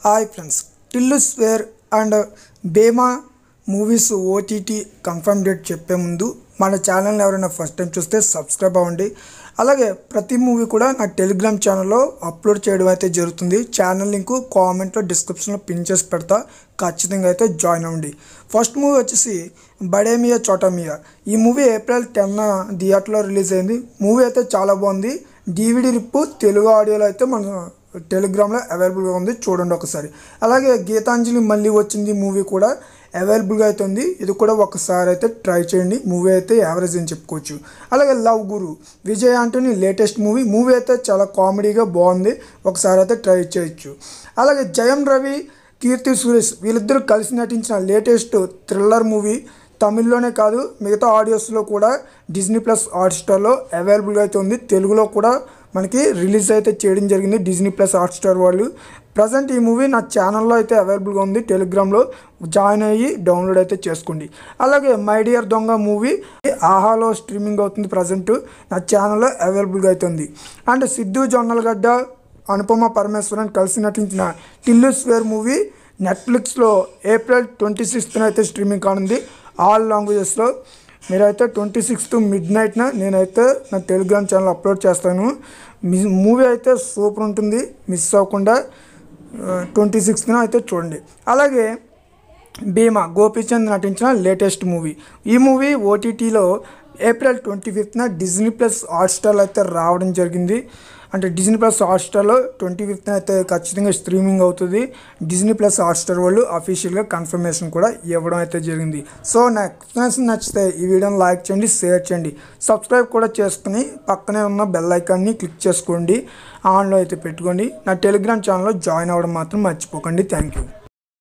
Hi friends, Tillu square and బేమా movies OTT confirm date చెప్పే ముందు మన ఛానల్ని ఎవరైనా ఫస్ట్ టైం చూస్తే సబ్స్క్రైబ్ అవ్వండి. అలాగే ప్రతి మూవీ కూడా నా టెలిగ్రామ్ ఛానల్లో అప్లోడ్ చేయడం అయితే జరుగుతుంది. ఛానల్ లింకు కామెంట్లో డిస్క్రిప్షన్లో పిన్ చేసి పెడతా, ఖచ్చితంగా అయితే జాయిన్ అవ్వండి. ఫస్ట్ మూవీ వచ్చేసి బడే మియా చోటా మియా. ఈ మూవీ ఏప్రిల్ 10 థియేటర్లో రిలీజ్ అయింది. మూవీ అయితే చాలా బాగుంది. DVD రిప్పు తెలుగు ఆడియోలో అయితే మన టెలిగ్రామ్లో అవైలబుల్గా ఉంది, చూడండి ఒకసారి. అలాగే గీతాంజలి మళ్ళీ వచ్చింది మూవీ కూడా అవైలబుల్గా అయితే ఉంది. ఇది కూడా ఒకసారి అయితే ట్రై చేయండి. మూవీ అయితే యావరేజ్ అని చెప్పుకోవచ్చు. అలాగే లవ్ గురు విజయ్ ఆంటోనీ లేటెస్ట్ మూవీ అయితే చాలా కామెడీగా బాగుంది, ఒకసారి అయితే ట్రై చేయొచ్చు. అలాగే జయం రవి, కీర్తి సురేష్ వీళ్ళిద్దరూ కలిసి నటించిన లేటెస్ట్ థ్రిల్లర్ మూవీ తమిళ్లోనే కాదు మిగతా ఆడియోస్లో కూడా డిజ్నీ ప్లస్ హాట్స్టార్లో అవైలబుల్గా అయితే ఉంది. తెలుగులో కూడా మనకి రిలీజ్ అయితే చేయడం జరిగింది డిజ్నీ ప్లస్ హాట్స్టార్ వాళ్ళు. ప్రజెంట్ ఈ మూవీ నా ఛానల్లో అయితే అవైలబుల్గా ఉంది, టెలిగ్రామ్లో జాయిన్ అయ్యి డౌన్లోడ్ అయితే చేసుకోండి. అలాగే మై డియర్ దొంగ మూవీ ఆహాలో స్ట్రీమింగ్ అవుతుంది, ప్రజెంట్ నా ఛానల్లో అవైలబుల్గా అయితే ఉంది. అండ్ సిద్ధు జొన్నలగడ్డ, అనుపమ పరమేశ్వరన్ కలిసి నటించిన టిల్లు స్వేర్ మూవీ నెట్ఫ్లిక్స్లో ఏప్రిల్ 26న అయితే స్ట్రీమింగ్ కానుంది ఆల్ లాంగ్వేజెస్లో. మీరైతే 26th midnight నేనైతే నా టెలిగ్రామ్ ఛానల్ అప్లోడ్ చేస్తాను. మూవీ అయితే సూపర్ ఉంటుంది, మిస్ అవ్వకుండా 26th అయితే చూడండి. అలాగే భీమా గోపీచంద్ నటించిన లేటెస్ట్ మూవీ. ఈ మూవీ ఓటీటీలో ఏప్రిల్ 25న డిజ్నీ ప్లస్ హాట్స్టార్లో అయితే రావడం జరిగింది. అంటే డిజ్నీ ప్లస్ హాట్స్టార్లో 25న అయితే ఖచ్చితంగా స్ట్రీమింగ్ అవుతుంది. డిజ్నీ ప్లస్ హాట్స్టార్ వాళ్ళు అఫీషియల్గా కన్ఫర్మేషన్ కూడా ఇవ్వడం అయితే జరిగింది. సో నాకు నచ్చితే ఈ వీడియోని లైక్ చేయండి, షేర్ చేయండి, సబ్స్క్రైబ్ కూడా చేసుకుని పక్కనే ఉన్న బెల్ ఐకాన్ని క్లిక్ చేసుకోండి, ఆన్లో అయితే పెట్టుకోండి. నా టెలిగ్రామ్ ఛానల్లో జాయిన్ అవ్వడం మాత్రం మర్చిపోకండి. Thank you.